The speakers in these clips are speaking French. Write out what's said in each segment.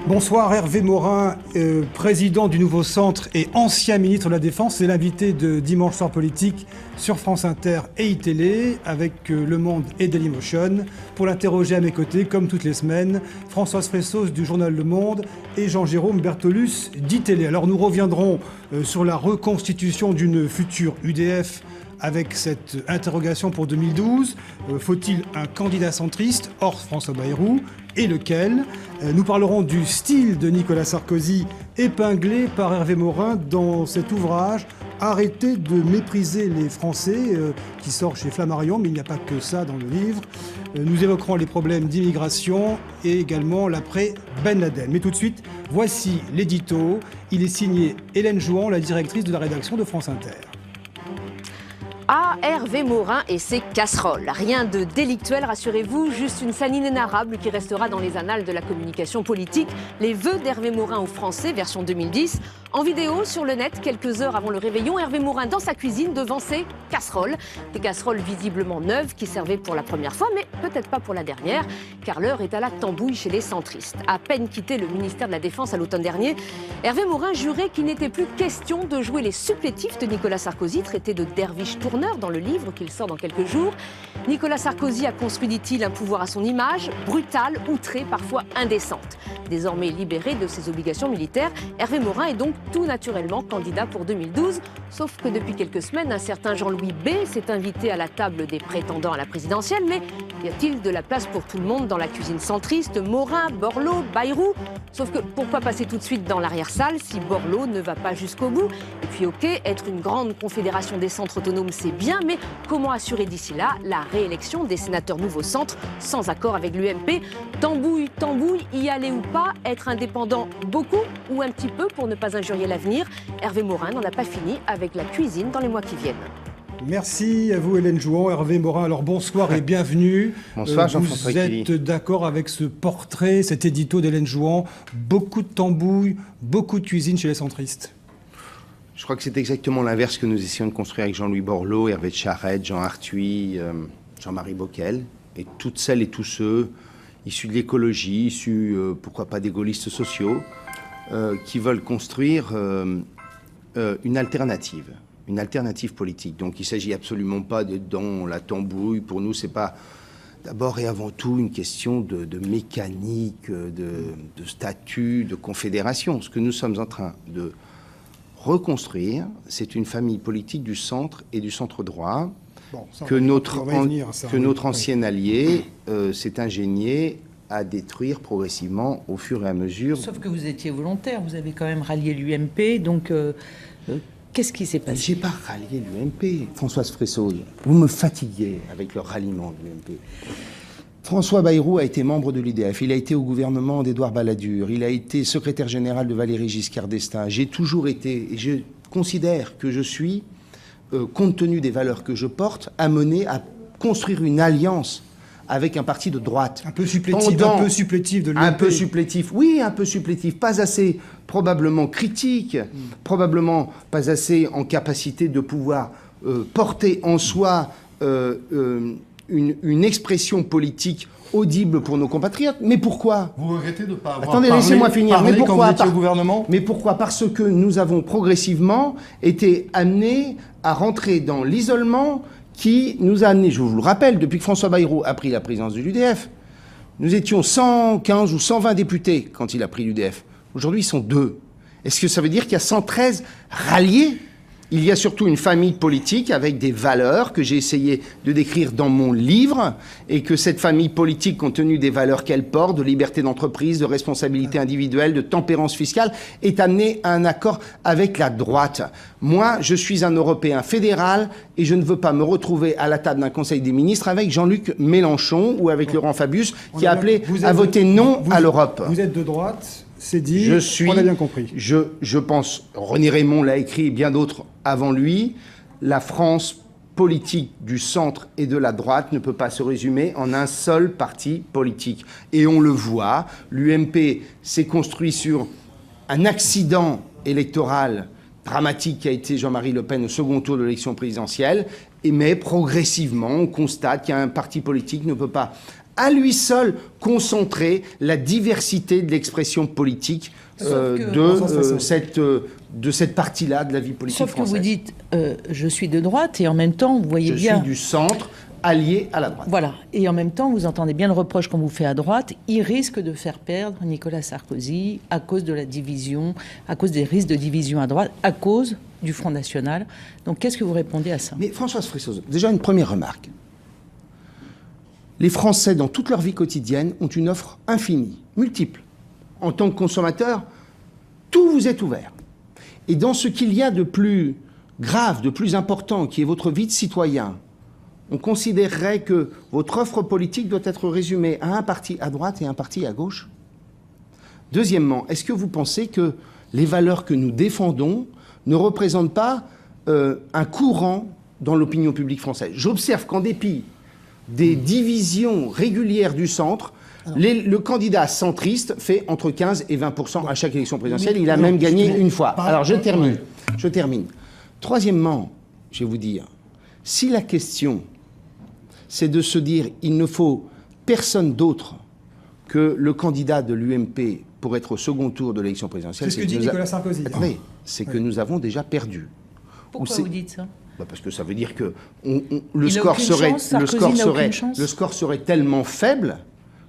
Bonsoir, Hervé Morin, président du nouveau centre et ancien ministre de la Défense. C'est l'invité de Dimanche Soir Politique sur France Inter et iTélé avec Le Monde et Dailymotion. Pour l'interroger à mes côtés, comme toutes les semaines, Françoise Fressos du journal Le Monde et Jean-Jérôme Bertolus d'iTélé. Alors nous reviendrons sur la reconstitution d'une future UDF avec cette interrogation pour 2012. Faut-il un candidat centriste hors François Bayrou? Et lequel? Nous parlerons du style de Nicolas Sarkozy épinglé par Hervé Morin dans cet ouvrage « Arrêtez de mépriser les Français » qui sort chez Flammarion, mais il n'y a pas que ça dans le livre. Nous évoquerons les problèmes d'immigration et également l'après Ben Laden. Mais tout de suite, voici l'édito. Il est signé Hélène Jouan, la directrice de la rédaction de France Inter. Ah, Hervé Morin et ses casseroles. Rien de délictuel, rassurez-vous, juste une scène inénarrable qui restera dans les annales de la communication politique. Les vœux d'Hervé Morin aux Français, version 2010. En vidéo, sur le net, quelques heures avant le réveillon, Hervé Morin dans sa cuisine devant ses casseroles. Des casseroles visiblement neuves qui servaient pour la première fois, mais peut-être pas pour la dernière, car l'heure est à la tambouille chez les centristes. À peine quitté le ministère de la Défense à l'automne dernier, Hervé Morin jurait qu'il n'était plus question de jouer les supplétifs de Nicolas Sarkozy, traité de derviche tourneur dans le livre qu'il sort dans quelques jours. Nicolas Sarkozy a construit, dit-il, un pouvoir à son image, brutal, outré, parfois indécente. Désormais libéré de ses obligations militaires, Hervé Morin est donc tout naturellement candidat pour 2012. Sauf que depuis quelques semaines, un certain Jean-Louis B s'est invité à la table des prétendants à la présidentielle. Mais y a-t-il de la place pour tout le monde dans la cuisine centriste? Morin, Borloo, Bayrou? Sauf que pourquoi passer tout de suite dans l'arrière-salle si Borloo ne va pas jusqu'au bout? Et puis ok, être une grande confédération des centres autonomes, c'est bien, mais comment assurer d'ici là la réélection des sénateurs nouveau centre sans accord avec l'UMP? Tambouille, tambouille, y aller ou pas? Être indépendant beaucoup ou un petit peu pour ne pas injurier l'avenir? Hervé Morin n'en a pas fini avec la cuisine dans les mois qui viennent. Merci à vous Hélène Jouan. Hervé Morin, alors bonsoir et bienvenue. Bonsoir Jean-François Killy. Vous êtes d'accord avec ce portrait, cet édito d'Hélène Jouan? Beaucoup de tambouille, beaucoup de cuisine chez les centristes. Je crois que c'est exactement l'inverse que nous essayons de construire avec Jean-Louis Borloo, Hervé de Charette, Jean Arthuis, Jean-Marie Bockel, et toutes celles et tous ceux issus de l'écologie, issus, pourquoi pas, des gaullistes sociaux, qui veulent construire une alternative politique. Donc il ne s'agit absolument pas d'être dans la tambouille. Pour nous, ce n'est pas d'abord et avant tout une question de mécanique, de statut, de confédération. Ce que nous sommes en train de reconstruire, c'est une famille politique du centre et du centre-droit que notre ancien allié s'est ingénié à détruire progressivement au fur et à mesure. Sauf que vous étiez volontaire, vous avez quand même rallié l'UMP, donc qu'est-ce qui s'est passé? J'ai pas rallié l'UMP, Françoise Fressos. Vous me fatiguez avec le ralliement de l'UMP. François Bayrou a été membre de l'UDF, il a été au gouvernement d'Édouard Balladur, il a été secrétaire général de Valéry Giscard d'Estaing. J'ai toujours été, et je considère que je suis, compte tenu des valeurs que je porte, amené à construire une alliance avec un parti de droite. Un peu supplétif de l'UMP. Un peu supplétif, oui, un peu supplétif. Pas assez probablement critique, probablement pas assez en capacité de pouvoir porter en soi une expression politique audible pour nos compatriotes. Mais pourquoi? Vous regrettez de ne pas avoir Attendez, laissez-moi finir. Mais pourquoi quand vous étiez au gouvernement? Mais pourquoi? Parce que nous avons progressivement été amenés à rentrer dans l'isolement qui nous a amenés, je vous le rappelle, depuis que François Bayrou a pris la présidence de l'UDF, nous étions 115 ou 120 députés quand il a pris l'UDF. Aujourd'hui, ils sont 2. Est-ce que ça veut dire qu'il y a 113 ralliés? Il y a surtout une famille politique avec des valeurs que j'ai essayé de décrire dans mon livre, et que cette famille politique, compte tenu des valeurs qu'elle porte, de liberté d'entreprise, de responsabilité individuelle, de tempérance fiscale, est amenée à un accord avec la droite. Moi, je suis un Européen fédéral et je ne veux pas me retrouver à la table d'un Conseil des ministres avec Jean-Luc Mélenchon ou avec Laurent Fabius qui a appelé à voter non à l'Europe. Vous êtes de droite? C'est dit, on a bien compris. Je pense, René Raymond l'a écrit et bien d'autres avant lui, la France politique du centre et de la droite ne peut pas se résumer en un seul parti politique. Et on le voit, l'UMP s'est construit sur un accident électoral dramatique qui a été Jean-Marie Le Pen au second tour de l'élection présidentielle, mais progressivement, on constate qu'un parti politique ne peut pas à lui seul concentrer la diversité de l'expression politique de cette partie-là de la vie politique Sauf française. que vous dites, je suis de droite, et en même temps, vous voyez bien... Je suis du centre, allié à la droite. Voilà. Et en même temps, vous entendez bien le reproche qu'on vous fait à droite. Il risque de faire perdre Nicolas Sarkozy à cause de la division, à cause des risques de division à droite, à cause du Front National. Donc, qu'est-ce que vous répondez à ça? Mais Françoise Fressoz, déjà une première remarque. Les Français, dans toute leur vie quotidienne, ont une offre infinie, multiple. En tant que consommateur, tout vous est ouvert. Et dans ce qu'il y a de plus grave, de plus important, qui est votre vie de citoyen, on considérerait que votre offre politique doit être résumée à un parti à droite et un parti à gauche. Deuxièmement, est-ce que vous pensez que les valeurs que nous défendons ne représentent pas un courant dans l'opinion publique française? J'observe qu'en dépit des divisions régulières du centre, le candidat centriste fait entre 15 et 20% à chaque élection présidentielle. Il a même gagné une fois. Alors, je termine. Troisièmement, je vais vous dire, si la question, c'est de se dire il ne faut personne d'autre que le candidat de l'UMP pour être au second tour de l'élection présidentielle... C'est ce que dit Nicolas Sarkozy. Attendez, c'est que nous avons déjà perdu. Pourquoi vous dites ça? Parce que ça veut dire que le score serait tellement faible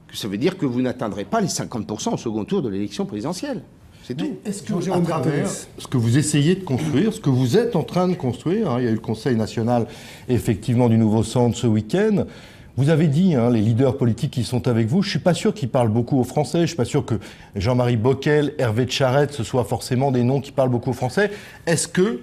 que ça veut dire que vous n'atteindrez pas les 50% au second tour de l'élection présidentielle. C'est tout. Est-ce que, à travers ce que vous essayez de construire, ce que vous êtes en train de construire, il y a eu le Conseil national, effectivement, du nouveau centre ce week-end, vous avez dit, les leaders politiques qui sont avec vous, je ne suis pas sûr qu'ils parlent beaucoup aux Français, je ne suis pas sûr que Jean-Marie Bockel, Hervé de Charette, ce soient forcément des noms qui parlent beaucoup aux Français. Est-ce que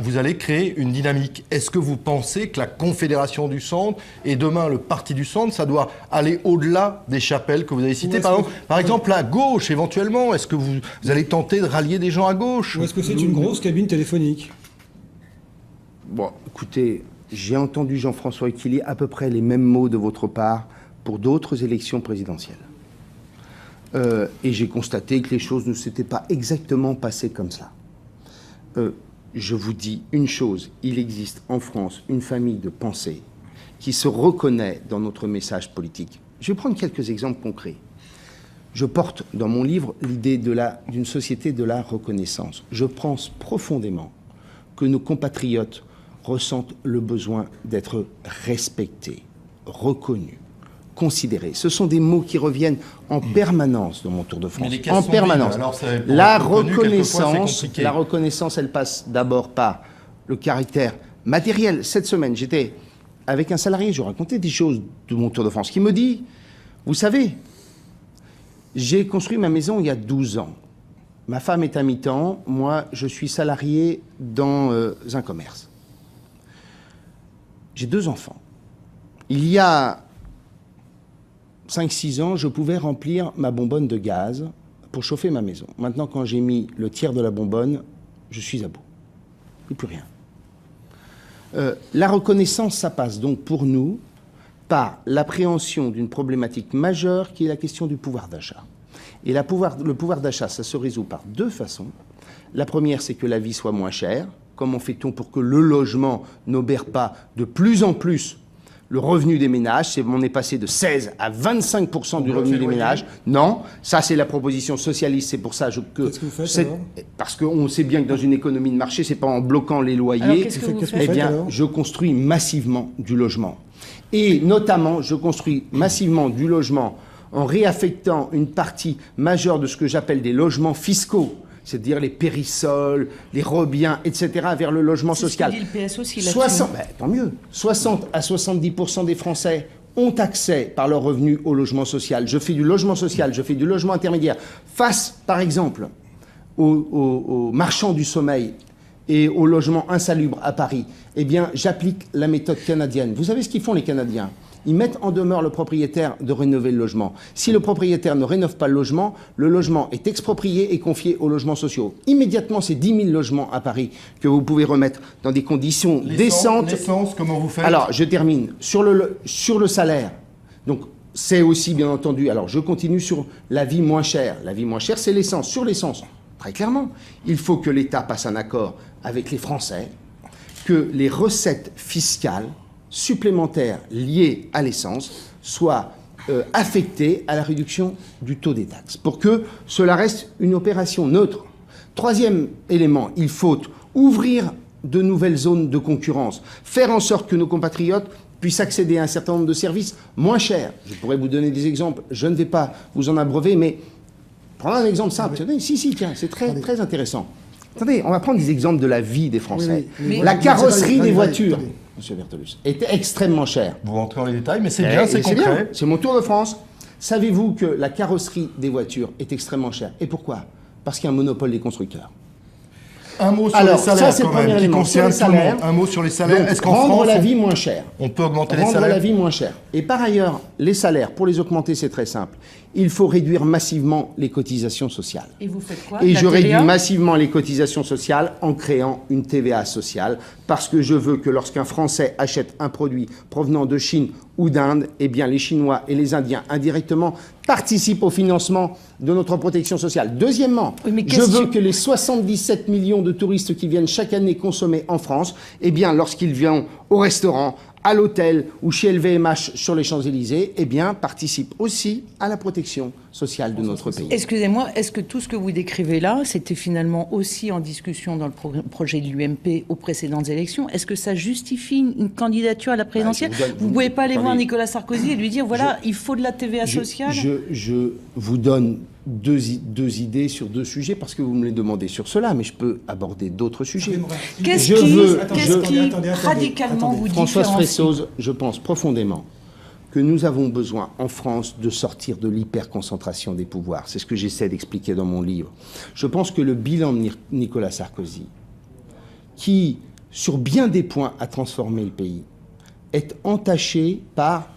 vous allez créer une dynamique? Est-ce que vous pensez que la Confédération du Centre et demain le Parti du Centre, ça doit aller au-delà des chapelles que vous avez citées? Par exemple, à gauche, éventuellement, est-ce que vous allez tenter de rallier des gens à gauche? Ou est-ce que c'est une grosse cabine téléphonique? Bon, écoutez, j'ai entendu Jean-François Equillier à peu près les mêmes mots de votre part pour d'autres élections présidentielles. Et j'ai constaté que les choses ne s'étaient pas exactement passées comme ça. Je vous dis une chose, il existe en France une famille de pensée qui se reconnaît dans notre message politique. Je vais prendre quelques exemples concrets. Je porte dans mon livre l'idée d'une société de la reconnaissance. Je pense profondément que nos compatriotes ressentent le besoin d'être respectés, reconnus, considérés. Ce sont des mots qui reviennent en permanence dans mon Tour de France. En permanence. La reconnaissance, elle passe d'abord par le caractère matériel. Cette semaine, j'étais avec un salarié, je racontais des choses de mon Tour de France, qui me dit, vous savez, j'ai construit ma maison il y a 12 ans. Ma femme est à mi-temps, moi je suis salarié dans un commerce. J'ai 2 enfants. Il y a 5-6 ans, je pouvais remplir ma bonbonne de gaz pour chauffer ma maison. Maintenant, quand j'ai mis le tiers de la bonbonne, je suis à bout. Et plus rien. La reconnaissance, ça passe donc pour nous par l'appréhension d'une problématique majeure qui est la question du pouvoir d'achat. Et le pouvoir d'achat, ça se résout par 2 façons. La première, c'est que la vie soit moins chère. Comment fait-on pour que le logement n'obère pas de plus en plus le revenu des ménages? On est passé de 16 à 25% du revenu des ménages. Non, ça c'est la proposition socialiste, c'est pour ça que... Qu'est-ce que vous faites alors? Parce qu'on sait bien que dans une économie de marché, c'est pas en bloquant les loyers. Alors, qu'est-ce que vous faites? Eh bien, je construis massivement du logement. Et notamment, je construis massivement du logement en réaffectant une partie majeure de ce que j'appelle des logements fiscaux, c'est-à-dire les périssols, les rebiens, etc., vers le logement social. C'est ce que dit le PS aussi là-dessus. Tant mieux. 60 à 70% des Français ont accès par leurs revenus au logement social. Je fais du logement social, je fais du logement intermédiaire. Face, par exemple, aux marchands du sommeil et aux logements insalubres à Paris, eh bien, j'applique la méthode canadienne. Vous savez ce qu'ils font, les Canadiens? Ils mettent en demeure le propriétaire de rénover le logement. Si le propriétaire ne rénove pas le logement est exproprié et confié aux logements sociaux. Immédiatement, c'est 10 000 logements à Paris que vous pouvez remettre dans des conditions décentes. L'essence, comment vous faites? Alors, je termine. Sur le salaire, donc c'est aussi, bien entendu, alors je continue sur la vie moins chère. La vie moins chère, c'est l'essence. Sur l'essence, très clairement, il faut que l'État passe un accord avec les Français, que les recettes fiscales supplémentaires liées à l'essence soient affectés à la réduction du taux des taxes, pour que cela reste une opération neutre. Troisième élément, il faut ouvrir de nouvelles zones de concurrence, faire en sorte que nos compatriotes puissent accéder à un certain nombre de services moins chers. Je pourrais vous donner des exemples, je ne vais pas vous en abreuver, mais prendre un exemple simple. Tiens, c'est très intéressant. Attendez, on va prendre des exemples de la vie des Français. La carrosserie des voitures, Monsieur Bertolus, était extrêmement chère. Vous rentrez dans les détails, mais c'est bien, c'est concret. C'est mon tour de France. Savez-vous que la carrosserie des voitures est extrêmement chère? Et pourquoi? Parce qu'il y a un monopole des constructeurs. Un mot sur les salaires, quand même, qui concerne tout le monde. Un mot sur les salaires. Est-ce qu'en France, rendre la vie moins chère? On peut augmenter les salaires? Rendre la vie moins chère. Et par ailleurs, les salaires, pour les augmenter, c'est très simple. Il faut réduire massivement les cotisations sociales. Et vous faites quoi? Et je réduis massivement les cotisations sociales en créant une TVA sociale, parce que je veux que lorsqu'un Français achète un produit provenant de Chine ou d'Inde, eh bien les Chinois et les Indiens indirectement participent au financement de notre protection sociale. Deuxièmement, je veux que les 77 millions de touristes qui viennent chaque année consommer en France, eh bien lorsqu'ils viennent au restaurant, à l'hôtel ou chez LVMH sur les Champs-Élysées, eh bien, participent aussi à la protection sociale de notre pays. Excusez-moi, est-ce que tout ce que vous décrivez là, c'était finalement aussi en discussion dans le projet de l'UMP aux précédentes élections? Est-ce que ça justifie une candidature à la présidentielle? Vous ne pouvez pas aller voir Nicolas Sarkozy et lui dire, voilà, il faut de la TVA sociale? Je vous donne deux idées sur deux sujets, parce que vous me les demandez sur cela, mais je peux aborder d'autres sujets. Qu'est-ce qui radicalement vous différencie? Françoise Fressoz, je pense profondément que nous avons besoin en France de sortir de l'hyperconcentration des pouvoirs. C'est ce que j'essaie d'expliquer dans mon livre. Je pense que le bilan de Nicolas Sarkozy, qui, sur bien des points, a transformé le pays, est entaché par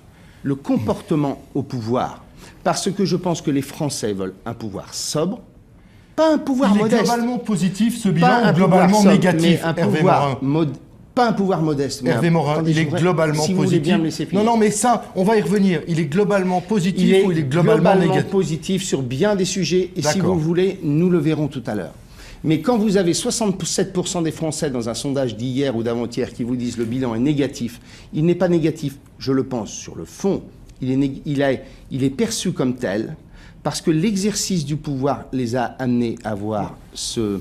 le comportement au pouvoir. Parce que je pense que les Français veulent un pouvoir sobre, pas un pouvoir modeste. Il est globalement positif, ce bilan, ou globalement sobre, négatif, Hervé Morin. Pas un pouvoir modeste. Hervé Morin, il est globalement positif. Vous voulez bien me laisser finir. Non, mais ça, on va y revenir. Il est globalement positif ou il est globalement négatif? Positif sur bien des sujets, et si vous voulez, nous le verrons tout à l'heure. Mais quand vous avez 67% des Français dans un sondage d'hier ou d'avant-hier qui vous disent le bilan est négatif, il n'est pas négatif, je le pense, sur le fond. Il est perçu comme tel parce que l'exercice du pouvoir les a amenés à avoir ce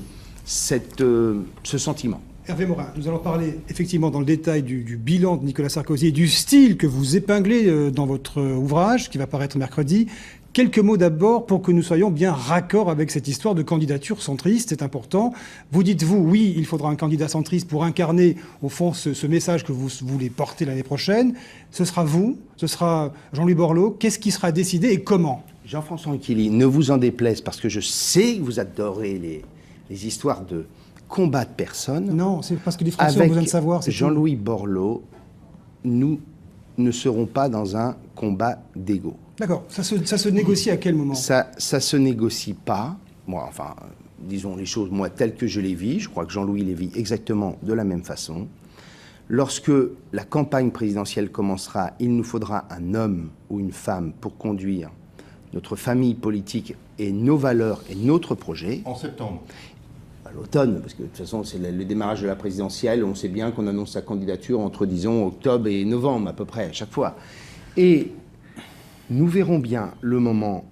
sentiment. Hervé Morin, nous allons parler effectivement dans le détail du bilan de Nicolas Sarkozy et du style que vous épinglez dans votre ouvrage qui va paraître mercredi. Quelques mots d'abord pour que nous soyons bien raccord avec cette histoire de candidature centriste, c'est important. Vous dites-vous, oui, il faudra un candidat centriste pour incarner, au fond, ce message que vous voulez porter l'année prochaine. Ce sera vous, ce sera Jean-Louis Borloo. Qu'est-ce qui sera décidé et comment? Jean-François Anquily, ne vous en déplaise, parce que je sais que vous adorez les histoires de combat de personnes. Non, c'est parce que les Français ont besoin de savoir. Jean-Louis Borloo, nous ne serons pas dans un combat d'ego. D'accord. Ça se négocie à quel moment? Ça se négocie pas. Moi, enfin, disons les choses, moi, telles que je les vis. Je crois que Jean-Louis les vit exactement de la même façon. Lorsque la campagne présidentielle commencera, il nous faudra un homme ou une femme pour conduire notre famille politique et nos valeurs et notre projet. En septembre. À l'automne, parce que de toute façon, c'est le démarrage de la présidentielle. On sait bien qu'on annonce sa candidature entre, disons, octobre et novembre, à peu près, à chaque fois. Et nous verrons bien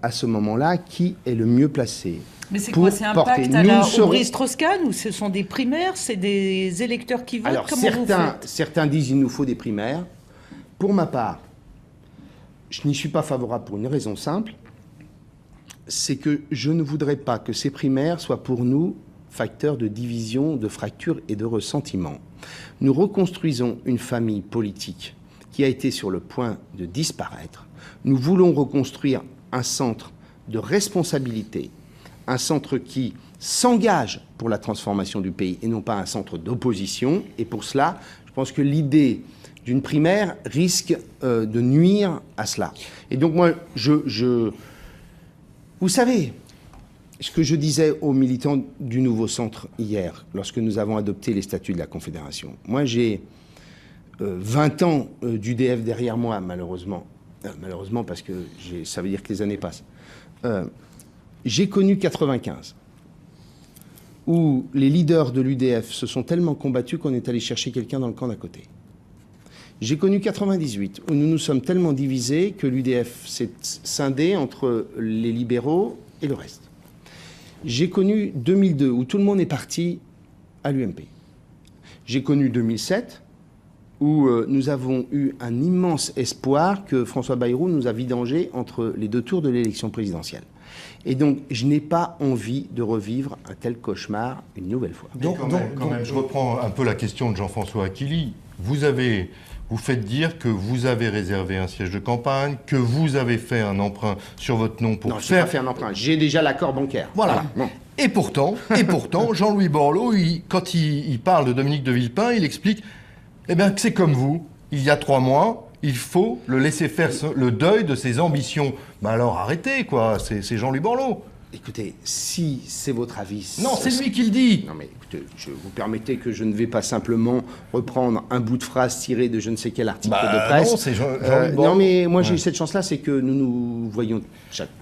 à ce moment-là, qui est le mieux placé. Mais c'est quoi? C'est un pacte à la Boris Strauss-Kahn ou ce sont des primaires? C'est des électeurs qui votent? Alors, comment vous faites? certains disent qu'il nous faut des primaires. Pour ma part, je n'y suis pas favorable pour une raison simple. C'est que je ne voudrais pas que ces primaires soient pour nous facteurs de division, de fracture et de ressentiment. Nous reconstruisons une famille politique qui a été sur le point de disparaître. Nous voulons reconstruire un centre de responsabilité, un centre qui s'engage pour la transformation du pays et non pas un centre d'opposition. Et pour cela, je pense que l'idée d'une primaire risque de nuire à cela. Et donc moi, vous savez, ce que je disais aux militants du Nouveau Centre hier, lorsque nous avons adopté les statuts de la Confédération. Moi, j'ai 20 ans d'UDF derrière moi, malheureusement. Malheureusement, parce que ça veut dire que les années passent. J'ai connu 95, où les leaders de l'UDF se sont tellement combattus qu'on est allé chercher quelqu'un dans le camp d'à côté. J'ai connu 98, où nous nous sommes tellement divisés que l'UDF s'est scindé entre les libéraux et le reste. J'ai connu 2002, où tout le monde est parti à l'UMP. J'ai connu 2007, où nous avons eu un immense espoir que François Bayrou nous a vidangé entre les 2 tours de l'élection présidentielle. Et donc, je n'ai pas envie de revivre un tel cauchemar une nouvelle fois. Donc, quand même, je reprends un peu la question de Jean-François Achilli. Vous faites dire que vous avez réservé un siège de campagne, que vous avez fait un emprunt sur votre nom pour non, je n'ai pas fait un emprunt. J'ai déjà l'accord bancaire. Voilà. Bon. Et pourtant, Jean-Louis Borloo, quand il parle de Dominique de Villepin, il explique que c'est comme vous, il y a 3 mois, il faut le laisser faire le deuil de ses ambitions. Alors arrêtez, quoi, c'est Jean-Louis Borloo. Écoutez, si c'est votre avis... Non, c'est lui qui le dit. Non mais écoutez, vous permettez que je ne vais pas simplement reprendre un bout de phrase tiré de je ne sais quel article de presse. Non, c'est Jean-Louis Borloo. Non mais moi j'ai eu cette chance-là, c'est que nous nous voyons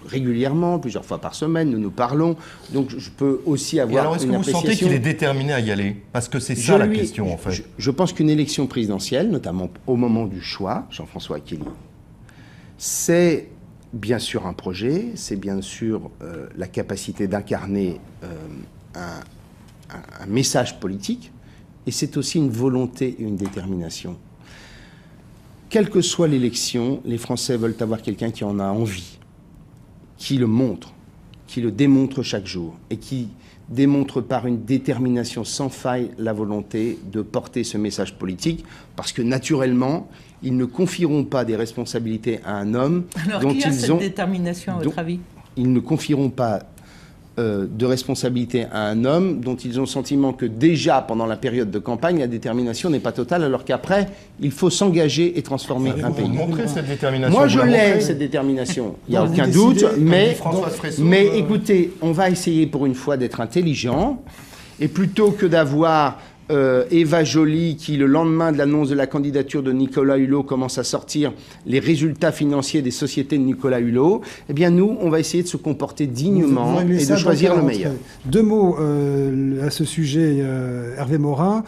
régulièrement, plusieurs fois par semaine, nous nous parlons. Donc je peux aussi avoir alors, est-ce une que vous sentez qu'il est déterminé à y aller? Parce que c'est ça la question en fait. Je pense qu'une élection présidentielle, notamment au moment du choix, Jean-François Achilli, c'est... bien sûr un projet, c'est bien sûr la capacité d'incarner un message politique, et c'est aussi une volonté et une détermination. Quelle que soit l'élection, les Français veulent avoir quelqu'un qui en a envie, qui le montre, qui le démontre chaque jour, et qui démontre par une détermination sans faille la volonté de porter ce message politique, parce que naturellement, ils ne confieront pas des responsabilités à un homme dont qui a ils cette ont... détermination, à votre avis? Ils ne confieront pas de responsabilité à un homme dont ils ont le sentiment que déjà, pendant la période de campagne, la détermination n'est pas totale, alors qu'après, il faut s'engager et transformer un pays. Vous montrez cette détermination. Moi, je l'ai, cette détermination. Il n'y a aucun doute, mais écoutez, on va essayer pour une fois d'être intelligent, et plutôt que d'avoir... Eva Joly, qui le lendemain de l'annonce de la candidature de Nicolas Hulot commence à sortir les résultats financiers des sociétés de Nicolas Hulot, eh bien nous, on va essayer de se comporter dignement et de choisir le meilleur. 2 mots à ce sujet, Hervé Morin.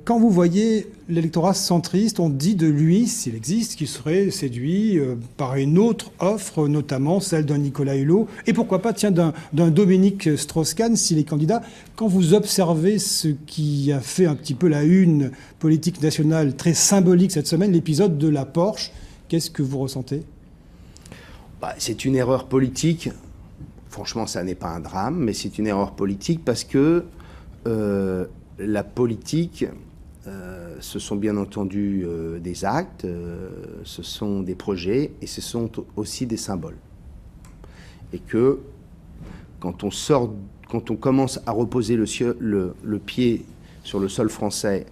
Quand vous voyez l'électorat centriste, on dit de lui, s'il existe, qu'il serait séduit par une autre offre, notamment celle d'un Nicolas Hulot, et pourquoi pas, tiens, d'un Dominique Strauss-Kahn, s'il est candidat. Quand vous observez ce qui a fait un petit peu la une politique nationale très symbolique cette semaine, l'épisode de la Porsche, qu'est-ce que vous ressentez? C'est une erreur politique. Franchement, ça n'est pas un drame, mais c'est une erreur politique parce que... la politique, ce sont bien entendu des actes, ce sont des projets et ce sont aussi des symboles. Et que quand on commence à reposer le pied sur le sol français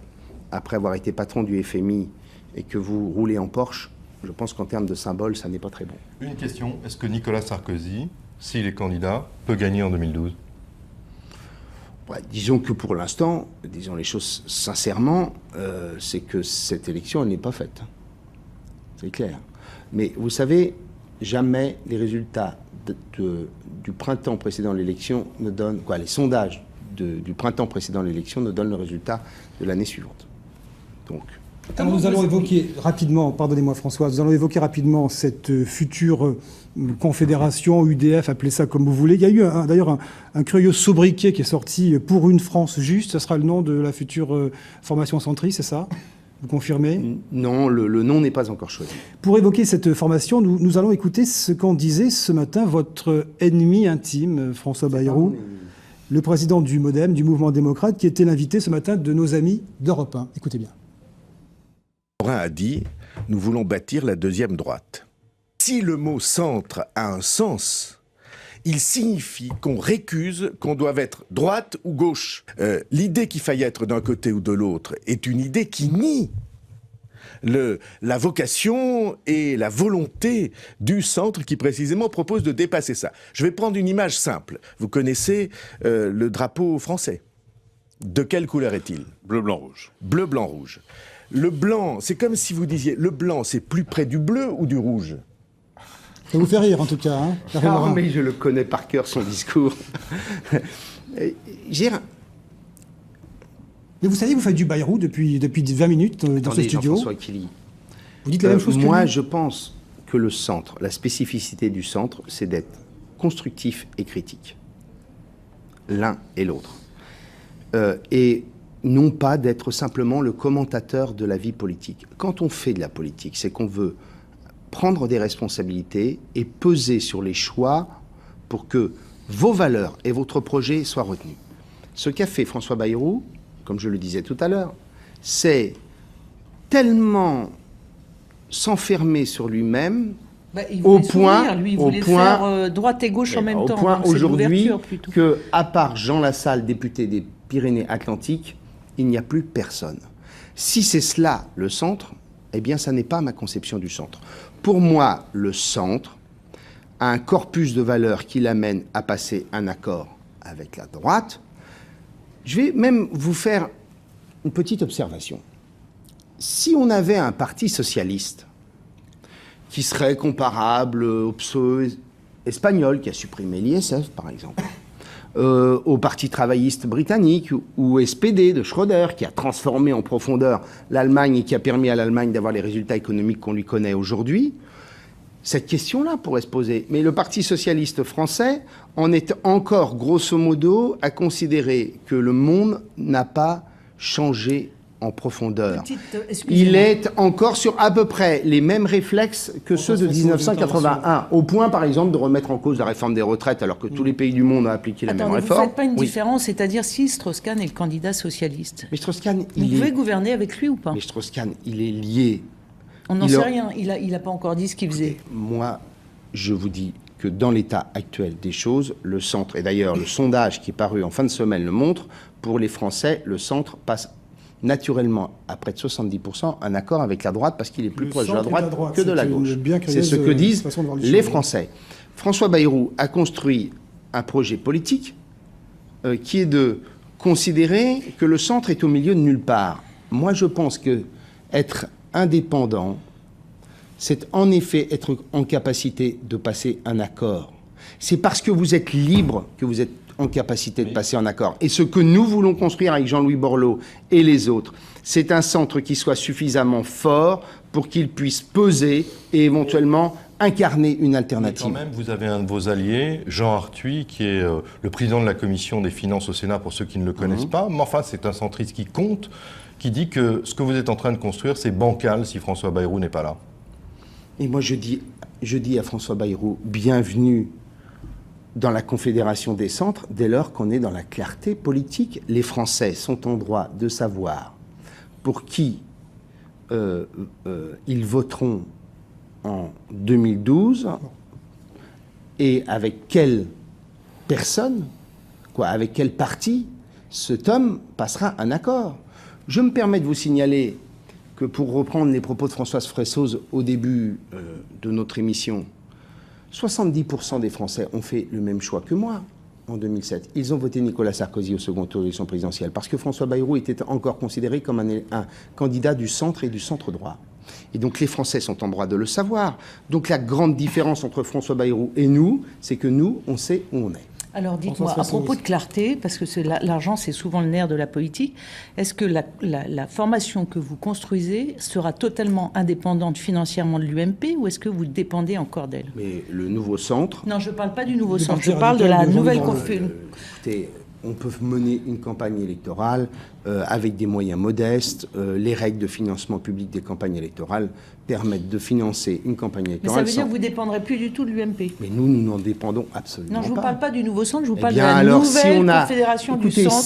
après avoir été patron du FMI et que vous roulez en Porsche, je pense qu'en termes de symboles, ça n'est pas très bon. Une question, est-ce que Nicolas Sarkozy, s'il est candidat, peut gagner en 2012 ? Disons que pour l'instant, disons les choses sincèrement, c'est que cette élection, elle n'est pas faite. C'est clair. Mais vous savez, jamais les résultats du printemps précédent l'élection ne donnent... les sondages du printemps précédent l'élection ne donnent le résultat de l'année suivante. Donc... Alors nous allons évoquer rapidement, pardonnez-moi François, nous allons évoquer rapidement cette future confédération, UDF, appelez ça comme vous voulez. Il y a eu d'ailleurs un curieux sobriquet qui est sorti, Pour une France juste, ce sera le nom de la future formation centriste, c'est ça? Vous confirmez? Non, le nom n'est pas encore choisi. Pour évoquer cette formation, nous allons écouter ce qu'en disait ce matin votre ennemi intime, François Bayrou, le président du MoDem, du Mouvement démocrate, qui était l'invité ce matin de nos amis d'Europe 1. Écoutez bien. Morin a dit « Nous voulons bâtir la deuxième droite ». Si le mot « centre » a un sens, il signifie qu'on récuse qu'on doive être droite ou gauche. L'idée qu'il faille être d'un côté ou de l'autre est une idée qui nie la vocation et la volonté du centre qui précisément propose de dépasser ça. Je vais prendre une image simple. Vous connaissez le drapeau français. De quelle couleur est-il? Bleu, blanc, rouge. Bleu, blanc, rouge. Le blanc, c'est comme si vous disiez, le blanc, c'est plus près du bleu ou du rouge? Ça vous fait rire, en tout cas. Hein, ah, mais je le connais par cœur, son discours. Mais vous savez, vous faites du Bayrou depuis 20 minutes dans ce Attendez, studio. Jean-François Killy. Vous dites la même chose que moi, lui. je pense que le centre, la spécificité du centre, c'est d'être constructif et critique. L'un et l'autre. Et non pas d'être simplement le commentateur de la vie politique. Quand on fait de la politique, c'est qu'on veut prendre des responsabilités et peser sur les choix pour que vos valeurs et votre projet soient retenus. Ce qu'a fait François Bayrou, comme je le disais tout à l'heure, c'est tellement s'enfermer sur lui-même Il au voulait point, s'ouvrir, lui, il voulait faire droite et gauche en même temps. au point donc c'est aujourd'hui l'ouverture, plutôt. que, à part Jean Lassalle, député des Pyrénées-Atlantiques, il n'y a plus personne. Si c'est cela le centre, eh bien, ça n'est pas ma conception du centre. Pour moi, le centre a un corpus de valeurs qui l'amène à passer un accord avec la droite. Je vais même vous faire une petite observation. Si on avait un parti socialiste qui serait comparable au PSOE espagnol, qui a supprimé l'ISF, par exemple, au Parti travailliste britannique, ou au SPD de Schröder, qui a transformé en profondeur l'Allemagne et qui a permis à l'Allemagne d'avoir les résultats économiques qu'on lui connaît aujourd'hui, cette question-là pourrait se poser. Mais le Parti socialiste français en est encore, grosso modo, à considérer que le monde n'a pas changé en profondeur. Il est encore sur à peu près les mêmes réflexes que ceux de 1981, au point, par exemple, de remettre en cause la réforme des retraites, alors que tous les pays du monde ont appliqué la même réforme. Vous ne faites pas une Oui. différence, c'est-à-dire si Strauss-Kahn est le candidat socialiste, Mais Strauss-Kahn, vous pouvez gouverner avec lui ou pas? Mais Strauss-Kahn, il est lié. On n'en sait rien, il n'a pas encore dit ce qu'il faisait. Moi, je vous dis que dans l'état actuel des choses, le centre, et d'ailleurs le sondage qui est paru en fin de semaine le montre, pour les Français, le centre passe naturellement, à près de 70%, un accord avec la droite parce qu'il est plus proche de la droite que de la gauche. C'est ce que disent les Français. François Bayrou a construit un projet politique qui est de considérer que le centre est au milieu de nulle part. Moi, je pense que être indépendant, c'est en effet être en capacité de passer un accord. C'est parce que vous êtes libre que vous êtes en capacité de passer un accord. Et ce que nous voulons construire avec Jean-Louis Borloo et les autres, c'est un centre qui soit suffisamment fort pour qu'il puisse peser et éventuellement incarner une alternative. Mais quand même, vous avez un de vos alliés, Jean Arthuis, qui est le président de la commission des finances au Sénat, pour ceux qui ne le connaissent pas. Mais enfin, c'est un centriste qui compte, qui dit que ce que vous êtes en train de construire, c'est bancal si François Bayrou n'est pas là. Et moi, je dis à François Bayrou, bienvenue dans la Confédération des centres, dès lors qu'on est dans la clarté politique. Les Français sont en droit de savoir pour qui ils voteront en 2012 et avec quelle personne, avec quel parti cet homme passera un accord. Je me permets de vous signaler que, pour reprendre les propos de Françoise Fressoz au début de notre émission, 70% des Français ont fait le même choix que moi en 2007. Ils ont voté Nicolas Sarkozy au second tour de l'élection présidentielle parce que François Bayrou était encore considéré comme un candidat du centre et du centre droit. Et donc les Français sont en droit de le savoir. Donc la grande différence entre François Bayrou et nous, c'est que nous, on sait où on est. Alors dites-moi, à propos de clarté, parce que l'argent c'est souvent le nerf de la politique, est-ce que la formation que vous construisez sera totalement indépendante financièrement de l'UMP ou est-ce que vous dépendez encore d'elle? Mais le nouveau centre... Non, je ne parle pas du nouveau centre, je parle de la nouvelle conférence. Écoutez, on peut mener une campagne électorale avec des moyens modestes. Les règles de financement public des campagnes électorales permettent de financer une campagne électorale. Mais ça veut dire que vous ne dépendrez plus du tout de l'UMP. Mais nous n'en dépendons absolument pas. Non, je ne vous parle pas du nouveau centre, je vous parle bien, de la alors, nouvelle confédération du centre.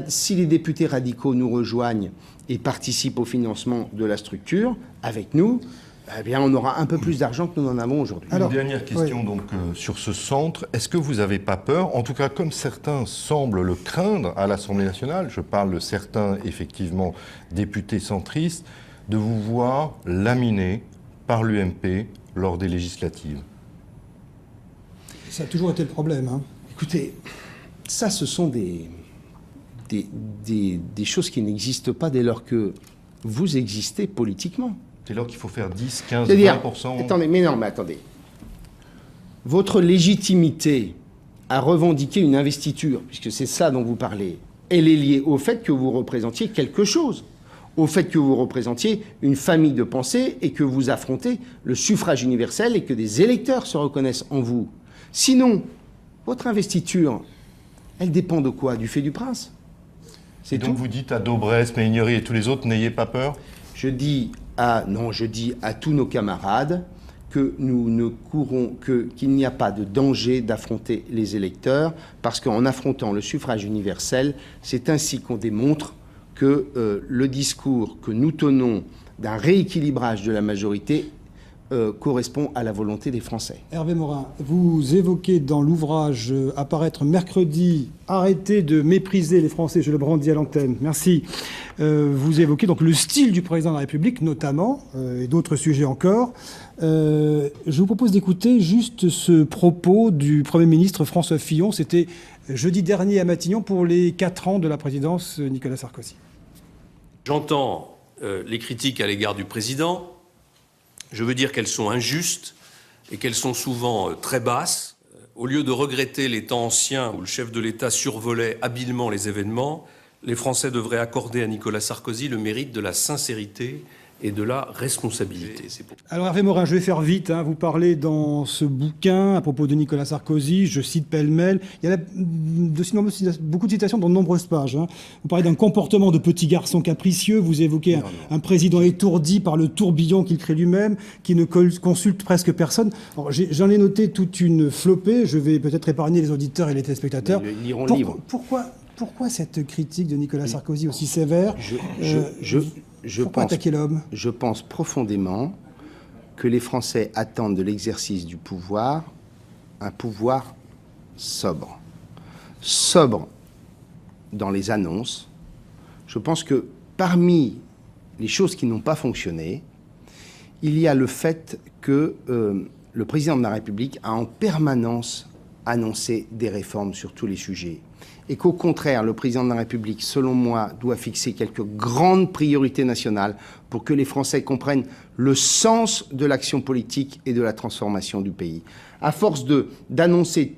Si les députés radicaux nous rejoignent et participent au financement de la structure, avec nous, eh bien, on aura un peu plus d'argent que nous en avons aujourd'hui. Une dernière question donc sur ce centre. Est-ce que vous n'avez pas peur, en tout cas comme certains semblent le craindre à l'Assemblée nationale, je parle de certains, effectivement, députés centristes, de vous voir laminé par l'UMP lors des législatives? Ça a toujours été le problème. Hein. Écoutez, ça, ce sont des choses qui n'existent pas dès lors que vous existez politiquement. Dès lors qu'il faut faire 10, 15, C'est-à-dire, 20%... Attendez, mais attendez. Votre légitimité à revendiquer une investiture, puisque c'est ça dont vous parlez, elle est liée au fait que vous représentiez quelque chose, au fait que vous représentiez une famille de pensée et que vous affrontez le suffrage universel et que des électeurs se reconnaissent en vous. Sinon, votre investiture, elle dépend de quoi? Du fait du prince. Et donc vous dites à Daubresse, Méhaignerie et tous les autres, n'ayez pas peur? Je dis à tous nos camarades que nous ne courons, qu'il n'y a pas de danger d'affronter les électeurs, parce qu'en affrontant le suffrage universel, c'est ainsi qu'on démontre que le discours que nous tenons d'un rééquilibrage de la majorité correspond à la volonté des Français. Hervé Morin, vous évoquez dans l'ouvrage à paraître mercredi « Arrêtez de mépriser les Français », je le brandis à l'antenne, merci. Vous évoquez donc le style du président de la République, notamment, et d'autres sujets encore. Je vous propose d'écouter juste ce propos du Premier ministre François Fillon. C'était jeudi dernier à Matignon pour les 4 ans de la présidence Nicolas Sarkozy. J'entends les critiques à l'égard du président. Je veux dire qu'elles sont injustes et qu'elles sont souvent très basses. Au lieu de regretter les temps anciens où le chef de l'État survolait habilement les événements, les Français devraient accorder à Nicolas Sarkozy le mérite de la sincérité et de la responsabilité. Alors Hervé Morin, je vais faire vite. Vous parlez dans ce bouquin à propos de Nicolas Sarkozy, je cite pêle-mêle. Il y a beaucoup de citations dans de nombreuses pages. Vous parlez d'un comportement de petit garçon capricieux, vous évoquez un président étourdi par le tourbillon qu'il crée lui-même, qui ne consulte presque personne. J'en ai noté toute une flopée, je vais peut-être épargner les auditeurs et les téléspectateurs. Pourquoi cette critique de Nicolas Sarkozy aussi sévère? Pourquoi attaquer l'homme? Je pense profondément que les Français attendent de l'exercice du pouvoir un pouvoir sobre. Sobre dans les annonces. Je pense que parmi les choses qui n'ont pas fonctionné, il y a le fait que le président de la République a en permanence annoncé des réformes sur tous les sujets. Et qu'au contraire, le président de la République, selon moi, doit fixer quelques grandes priorités nationales pour que les Français comprennent le sens de l'action politique et de la transformation du pays. À force d'annoncer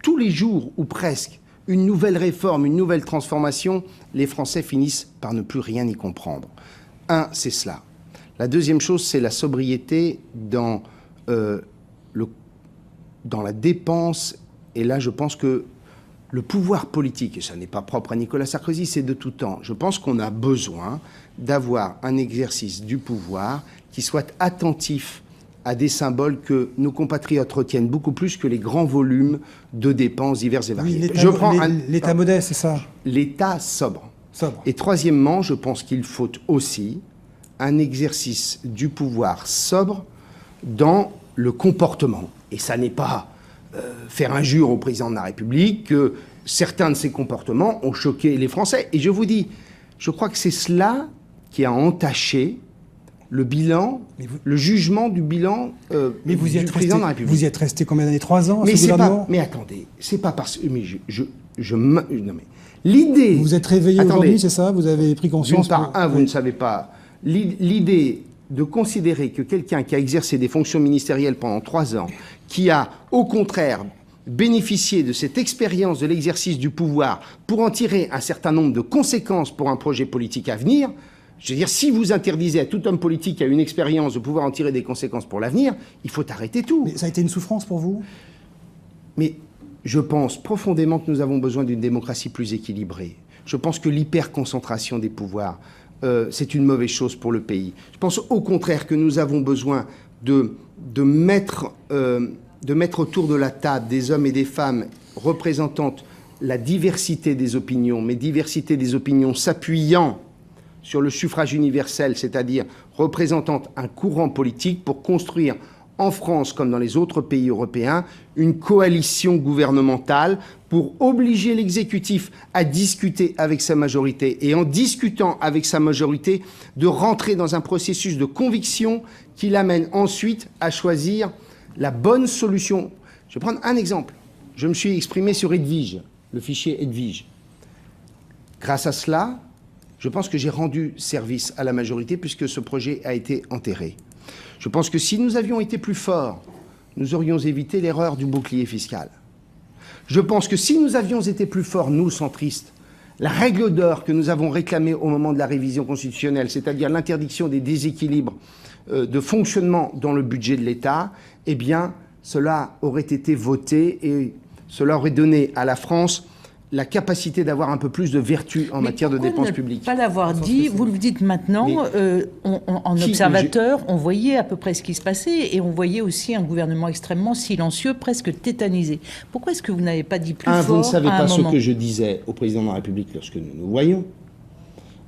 tous les jours, ou presque, une nouvelle réforme, une nouvelle transformation, les Français finissent par ne plus rien y comprendre. C'est cela. La deuxième chose, c'est la sobriété dans la dépense. Et là, je pense que le pouvoir politique, et ça n'est pas propre à Nicolas Sarkozy, c'est de tout temps. Je pense qu'on a besoin d'avoir un exercice du pouvoir qui soit attentif à des symboles que nos compatriotes retiennent beaucoup plus que les grands volumes de dépenses diverses et variées. Oui, l'État modeste, c'est ça? L'État sobre. Et troisièmement, je pense qu'il faut aussi un exercice du pouvoir sobre dans le comportement. Et ça n'est pas faire injure au président de la République, que certains de ses comportements ont choqué les Français. Et je vous dis, je crois que c'est cela qui a entaché le bilan, le jugement du bilan du président de la République. Vous y êtes resté combien d'années? 3 ans? Mais attendez, c'est pas parce que... non mais l'idée... Vous êtes réveillé aujourd'hui, c'est ça? Vous avez pris conscience? Vous ne savez pas. L'idée de considérer que quelqu'un qui a exercé des fonctions ministérielles pendant 3 ans, qui a, au contraire, bénéficié de cette expérience de l'exercice du pouvoir pour en tirer un certain nombre de conséquences pour un projet politique à venir, je veux dire, si vous interdisez à tout homme politique qui a une expérience de pouvoir en tirer des conséquences pour l'avenir, il faut arrêter tout. Mais ça a été une souffrance pour vous? Mais je pense profondément que nous avons besoin d'une démocratie plus équilibrée. Je pense que l'hyperconcentration des pouvoirs, c'est une mauvaise chose pour le pays. Je pense au contraire que nous avons besoin de mettre autour de la table des hommes et des femmes représentant la diversité des opinions, mais diversité des opinions s'appuyant sur le suffrage universel, c'est-à-dire représentant un courant politique pour construire en France comme dans les autres pays européens, une coalition gouvernementale pour obliger l'exécutif à discuter avec sa majorité et en discutant avec sa majorité de rentrer dans un processus de conviction qui l'amène ensuite à choisir la bonne solution. Je vais prendre un exemple. Je me suis exprimé sur Edwige, le fichier Edwige. Grâce à cela, je pense que j'ai rendu service à la majorité puisque ce projet a été enterré. Je pense que si nous avions été plus forts, nous aurions évité l'erreur du bouclier fiscal. Je pense que si nous avions été plus forts, nous, centristes, la règle d'or que nous avons réclamée au moment de la révision constitutionnelle, c'est-à-dire l'interdiction des déséquilibres de fonctionnement dans le budget de l'État, eh bien, cela aurait été voté et cela aurait donné à la France la capacité d'avoir un peu plus de vertu en matière de dépenses publiques. Pas l'avoir dit, vous le dites maintenant, en observateur, on voyait à peu près ce qui se passait et on voyait aussi un gouvernement extrêmement silencieux, presque tétanisé. Pourquoi est-ce que vous n'avez pas dit plus fort à un moment ? Vous ne savez pas ce que je disais au président de la République lorsque nous nous voyions.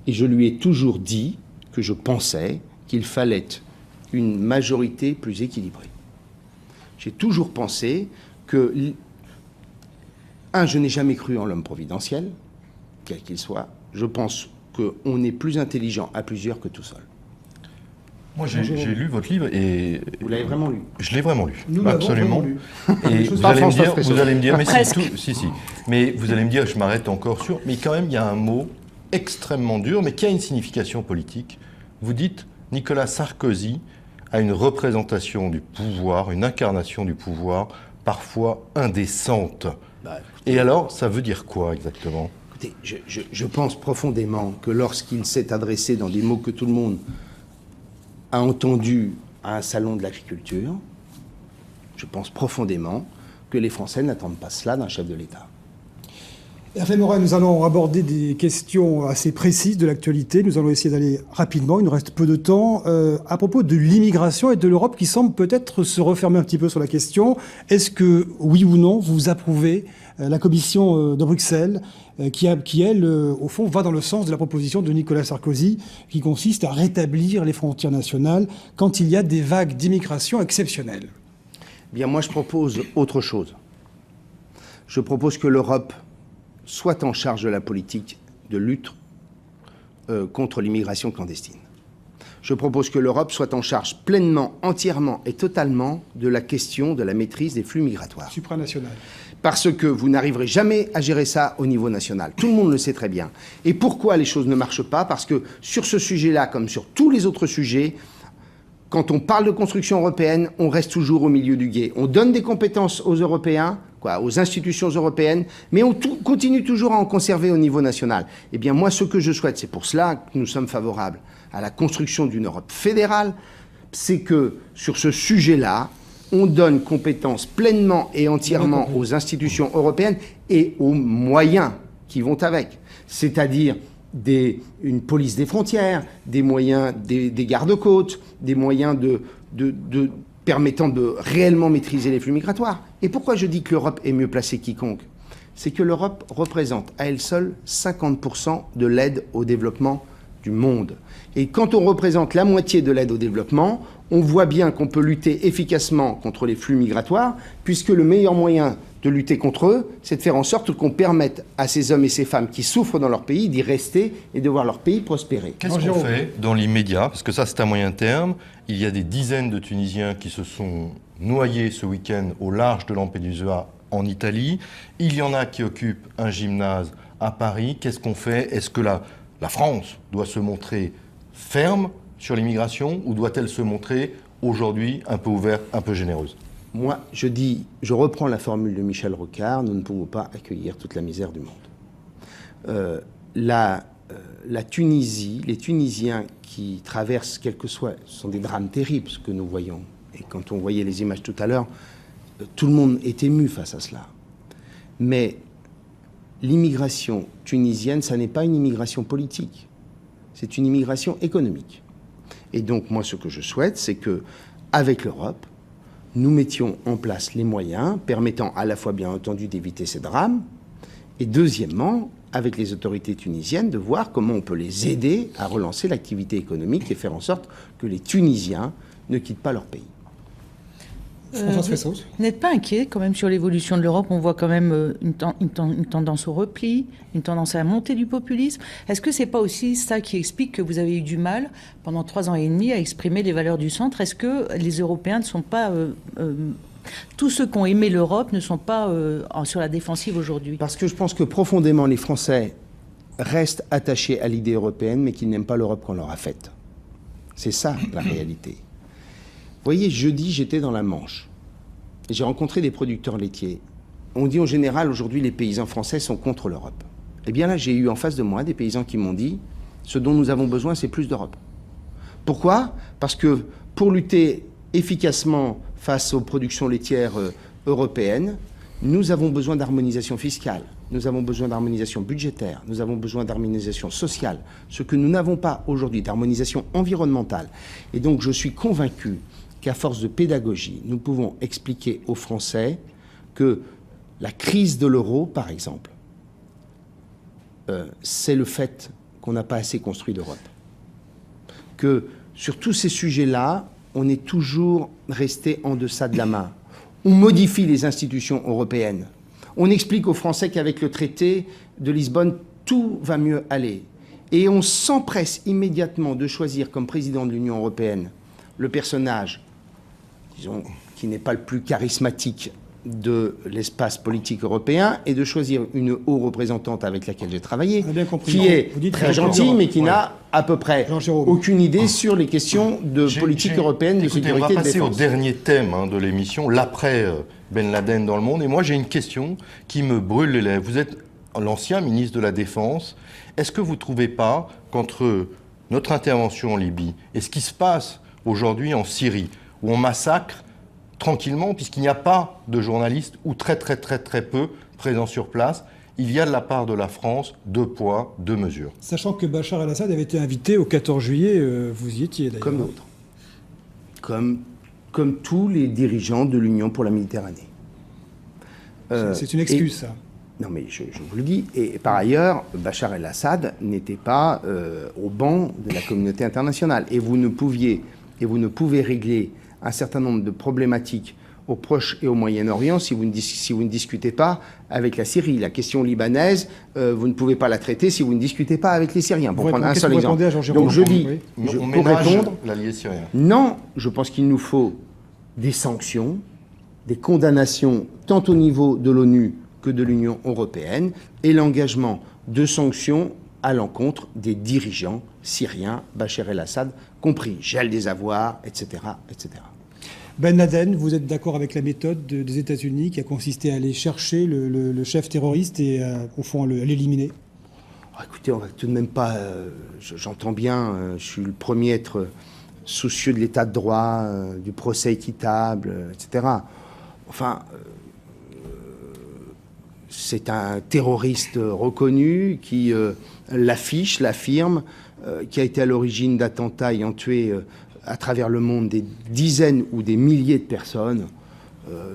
Et je lui ai toujours dit que je pensais qu'il fallait une majorité plus équilibrée. J'ai toujours pensé que... je n'ai jamais cru en l'homme providentiel, quel qu'il soit. Je pense qu'on est plus intelligent à plusieurs que tout seul. Moi, j'ai lu votre livre et... Vous l'avez vraiment lu? Je l'ai vraiment lu. Nous absolument. Lu. Et vous allez me dire, mais c'est tout... Si. Mais vous allez me dire, je m'arrête encore sur... Mais quand même, il y a un mot extrêmement dur, mais qui a une signification politique. Vous dites, Nicolas Sarkozy a une représentation du pouvoir, une incarnation du pouvoir, parfois indécente. Et alors, ça veut dire quoi exactement? Écoutez, je pense profondément que lorsqu'il s'est adressé dans des mots que tout le monde a entendus à un salon de l'agriculture, je pense profondément que les Français n'attendent pas cela d'un chef de l'État. Hervé Morin, nous allons aborder des questions assez précises de l'actualité. Nous allons essayer d'aller rapidement, il nous reste peu de temps. À propos de l'immigration et de l'Europe qui semble peut-être se refermer un petit peu sur la question, est-ce que, oui ou non, vous approuvez la commission de Bruxelles qui elle, au fond, va dans le sens de la proposition de Nicolas Sarkozy qui consiste à rétablir les frontières nationales quand il y a des vagues d'immigration exceptionnelles? Bien, moi, je propose autre chose. Je propose que l'Europe soit en charge de la politique de lutte contre l'immigration clandestine. Je propose que l'Europe soit en charge pleinement, entièrement et totalement de la question de la maîtrise des flux migratoires. Supranational. Parce que vous n'arriverez jamais à gérer ça au niveau national. Tout le monde le sait très bien. Et pourquoi les choses ne marchent pas? Parce que sur ce sujet-là, comme sur tous les autres sujets, quand on parle de construction européenne, on reste toujours au milieu du gué. On donne des compétences aux Européens, aux institutions européennes, mais on continue toujours à en conserver au niveau national. Eh bien, moi, ce que je souhaite, c'est pour cela que nous sommes favorables à la construction d'une Europe fédérale, c'est que sur ce sujet-là, on donne compétence pleinement et entièrement aux institutions européennes et aux moyens qui vont avec. C'est-à-dire une police des frontières, des moyens des gardes-côtes, des moyens permettant de réellement maîtriser les flux migratoires. Et pourquoi je dis que l'Europe est mieux placée quiconque? C'est que l'Europe représente à elle seule 50% de l'aide au développement du monde. Et quand on représente la moitié de l'aide au développement, on voit bien qu'on peut lutter efficacement contre les flux migratoires, puisque le meilleur moyen de lutter contre eux, c'est de faire en sorte qu'on permette à ces hommes et ces femmes qui souffrent dans leur pays d'y rester et de voir leur pays prospérer. Qu'est-ce qu'on fait dans l'immédiat? Parce que ça, c'est à moyen terme. Il y a des dizaines de Tunisiens qui se sont noyés ce week-end au large de Lampedusa en Italie. Il y en a qui occupent un gymnase à Paris. Qu'est-ce qu'on fait? Est-ce que la France doit se montrer ferme sur l'immigration ou doit-elle se montrer aujourd'hui un peu ouverte, un peu généreuse? Moi, je reprends la formule de Michel Rocard, nous ne pouvons pas accueillir toute la misère du monde. La Tunisie, les Tunisiens qui traversent, quel que soit, ce sont des drames terribles, ce que nous voyons. Et quand on voyait les images tout à l'heure, tout le monde est ému face à cela. Mais l'immigration tunisienne, ça n'est pas une immigration politique, c'est une immigration économique. Et donc, moi, ce que je souhaite, c'est que, avec l'Europe, nous mettions en place les moyens permettant à la fois, bien entendu, d'éviter ces drames, et deuxièmement, avec les autorités tunisiennes, de voir comment on peut les aider à relancer l'activité économique et faire en sorte que les Tunisiens ne quittent pas leur pays. Vous n'êtes pas inquiet quand même sur l'évolution de l'Europe? On voit quand même une tendance au repli, une tendance à la montée du populisme. Est-ce que c'est pas aussi ça qui explique que vous avez eu du mal pendant 3 ans et demi à exprimer les valeurs du centre? Est-ce que les Européens ne sont pas... tous ceux qui ont aimé l'Europe ne sont pas sur la défensive aujourd'hui? Parce que je pense que profondément les Français restent attachés à l'idée européenne mais qu'ils n'aiment pas l'Europe qu'on leur a faite. C'est ça la réalité. Vous voyez, jeudi, j'étais dans la Manche. J'ai rencontré des producteurs laitiers. On dit en général, aujourd'hui, les paysans français sont contre l'Europe. Eh bien là, j'ai eu en face de moi des paysans qui m'ont dit « Ce dont nous avons besoin, c'est plus d'Europe ». Pourquoi? Parce que pour lutter efficacement face aux productions laitières européennes, nous avons besoin d'harmonisation fiscale, nous avons besoin d'harmonisation budgétaire, nous avons besoin d'harmonisation sociale, ce que nous n'avons pas aujourd'hui, d'harmonisation environnementale. Et donc je suis convaincu qu'à force de pédagogie, nous pouvons expliquer aux Français que la crise de l'euro, par exemple, c'est le fait qu'on n'a pas assez construit d'Europe. Que sur tous ces sujets-là, on est toujours resté en deçà de la main. On modifie les institutions européennes. On explique aux Français qu'avec le traité de Lisbonne, tout va mieux aller. Et on s'empresse immédiatement de choisir comme président de l'Union européenne le personnage, disons, qui n'est pas le plus charismatique de l'espace politique européen et de choisir une haute représentante avec laquelle j'ai travaillé, qui est très gentille, mais qui n'a à peu près aucune idée sur les questions de politique européenne, de sécurité et de défense. On va passer au dernier thème de l'émission, l'après Ben Laden dans le monde. Et moi, j'ai une question qui me brûle les lèvres. Vous êtes l'ancien ministre de la Défense. Est-ce que vous ne trouvez pas qu'entre notre intervention en Libye et ce qui se passe aujourd'hui en Syrie, où on massacre tranquillement, puisqu'il n'y a pas de journalistes, ou très peu présents sur place, il y a de la part de la France 2 poids, 2 mesures. Sachant que Bachar el-Assad avait été invité au 14 juillet, vous y étiez d'ailleurs. Comme d'autres. Comme tous les dirigeants de l'Union pour la Méditerranée. C'est une excuse, ça. Non, mais je vous le dis. Et par ailleurs, Bachar el-Assad n'était pas au banc de la communauté internationale. Et vous ne pouvez régler un certain nombre de problématiques au Proche et au Moyen-Orient si vous ne discutez pas avec la Syrie. La question libanaise, vous ne pouvez pas la traiter si vous ne discutez pas avec les Syriens, pour prendre un seul exemple. Donc je dis, pour répondre, l'allié syrien. Non, je pense qu'il nous faut des sanctions, des condamnations, tant au niveau de l'ONU que de l'Union européenne, et l'engagement de sanctions à l'encontre des dirigeants syriens, Bachar el-Assad compris, gel des avoirs, etc., etc. Ben Laden, vous êtes d'accord avec la méthode des États-Unis qui a consisté à aller chercher le chef terroriste et au fond à l'éliminer? Écoutez, on va tout de même pas... J'entends bien, je suis le premier à être soucieux de l'état de droit, du procès équitable, etc. Enfin, c'est un terroriste reconnu qui l'affiche, l'affirme, qui a été à l'origine d'attentats ayant tué à travers le monde des dizaines ou des milliers de personnes.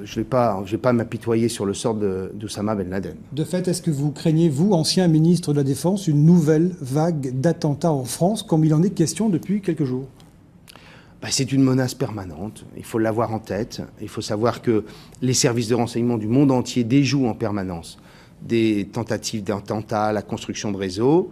Je vais pas m'apitoyer sur le sort d'Oussama Ben Laden. De fait, est-ce que vous craignez, vous, ancien ministre de la Défense, une nouvelle vague d'attentats en France, comme il en est question depuis quelques jours? C'est une menace permanente, il faut l'avoir en tête. Il faut savoir que les services de renseignement du monde entier déjouent en permanence des tentatives d'attentats, la construction de réseaux.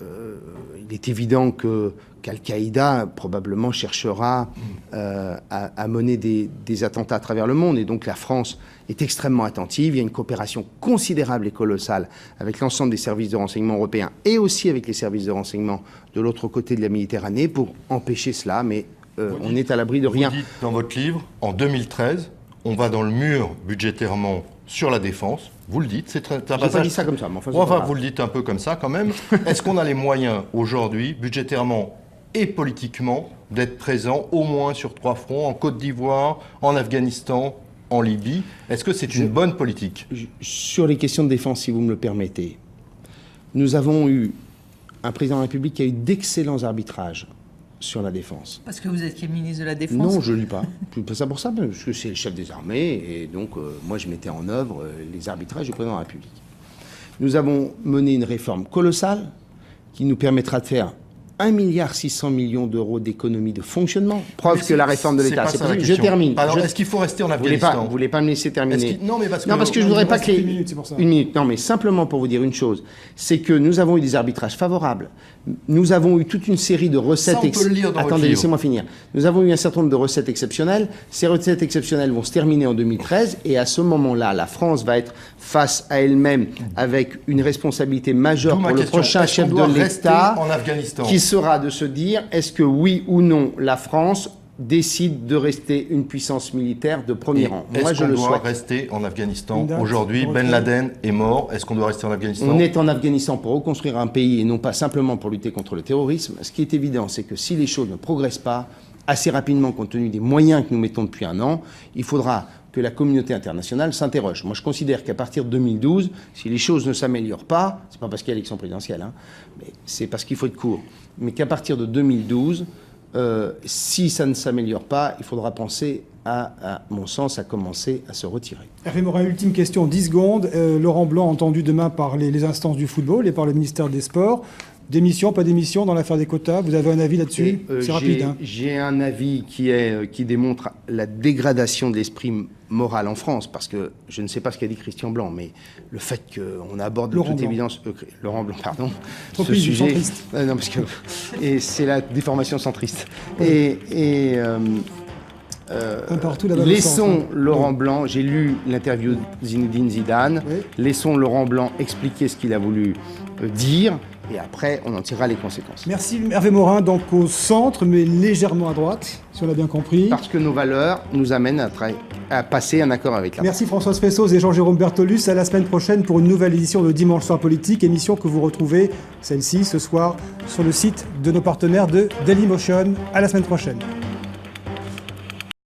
Il est évident qu'Al-Qaïda probablement cherchera à mener des attentats à travers le monde. Et donc la France est extrêmement attentive. Il y a une coopération considérable et colossale avec l'ensemble des services de renseignement européens et aussi avec les services de renseignement de l'autre côté de la Méditerranée pour empêcher cela. Mais on n'est à l'abri de rien. Vous dites dans votre livre, en 2013, on va dans le mur budgétairement sur la défense. Vous le dites, c'est un passage... J'ai pas dit ça comme ça, mais enfin vous le dites un peu comme ça quand même. Est-ce qu'on a les moyens aujourd'hui, budgétairement et politiquement, d'être présent au moins sur 3 fronts, en Côte d'Ivoire, en Afghanistan, en Libye? Est-ce que c'est une bonne politique? Sur les questions de défense, si vous me le permettez, nous avons eu un président de la République qui a eu d'excellents arbitrages sur la défense. Parce que vous étiez ministre de la Défense? Non, je ne lis pas. Je ne fais pas ça pour ça, parce que c'est le chef des armées, et donc moi je mettais en œuvre les arbitrages du président de la République. Nous avons mené une réforme colossale qui nous permettra de faire 1,6 milliard d'euros d'économies de fonctionnement. Preuve que la réforme de l'État, c'est possible. Je termine. Alors, est-ce qu'il faut rester en Afghanistan? Vous ne voulez pas me laisser terminer? Non, mais parce que je ne voudrais pas que... Une minute, c'est pour ça. Une minute. Non, mais simplement pour vous dire une chose, c'est que nous avons eu des arbitrages favorables. Nous avons eu toute une série de recettes... Attendez, laissez-moi finir. Nous avons eu un certain nombre de recettes exceptionnelles. Ces recettes exceptionnelles vont se terminer en 2013, et à ce moment-là, la France va être face à elle-même avec une responsabilité majeure pour le prochain chef de l'État, qui sera de se dire, est-ce que oui ou non, la France décide de rester une puissance militaire de premier rang. Moi, Est-ce je qu'on le doit souhaite. rester en Afghanistan Une date aujourd'hui? pour Ben retrait. Laden est mort. Est-ce qu'on doit rester en Afghanistan? On est en Afghanistan pour reconstruire un pays et non pas simplement pour lutter contre le terrorisme. Ce qui est évident, c'est que si les choses ne progressent pas assez rapidement, compte tenu des moyens que nous mettons depuis un an, il faudra que la communauté internationale s'interroge. Moi, je considère qu'à partir de 2012, si les choses ne s'améliorent pas, c'est pas parce qu'il y a l'élection présidentielle, hein, mais c'est parce qu'il faut être court, mais qu'à partir de 2012, si ça ne s'améliore pas, il faudra penser à mon sens, à commencer à se retirer. Hervé Morin, ultime question, 10 secondes. Laurent Blanc entendu demain par les instances du football et par le ministère des Sports. Démission, pas démission dans l'affaire des quotas? Vous avez un avis là-dessus? C'est rapide. Hein. J'ai un avis qui démontre la dégradation de l'esprit moral en France, parce que je ne sais pas ce qu'a dit Christian Blanc, mais le fait qu'on aborde de toute évidence... Laurent Blanc, pardon. Trop ce sujet... centriste. Non, parce que... Et c'est la déformation centriste. Oui. Partout, là-bas, laissons le sens, hein. Laurent Blanc, j'ai lu l'interview de Zinedine Zidane, Oui. laissons Laurent Blanc expliquer ce qu'il a voulu dire, et après on en tirera les conséquences. Merci Hervé Morin, donc au centre, mais légèrement à droite, si on l'a bien compris. Parce que nos valeurs nous amènent à passer un accord avec la Merci Françoise Fessos et Jean-Jérôme Bertolus. À la semaine prochaine pour une nouvelle édition de Dimanche Soir Politique, émission que vous retrouvez, celle-ci, ce soir, sur le site de nos partenaires de Dailymotion. À la semaine prochaine.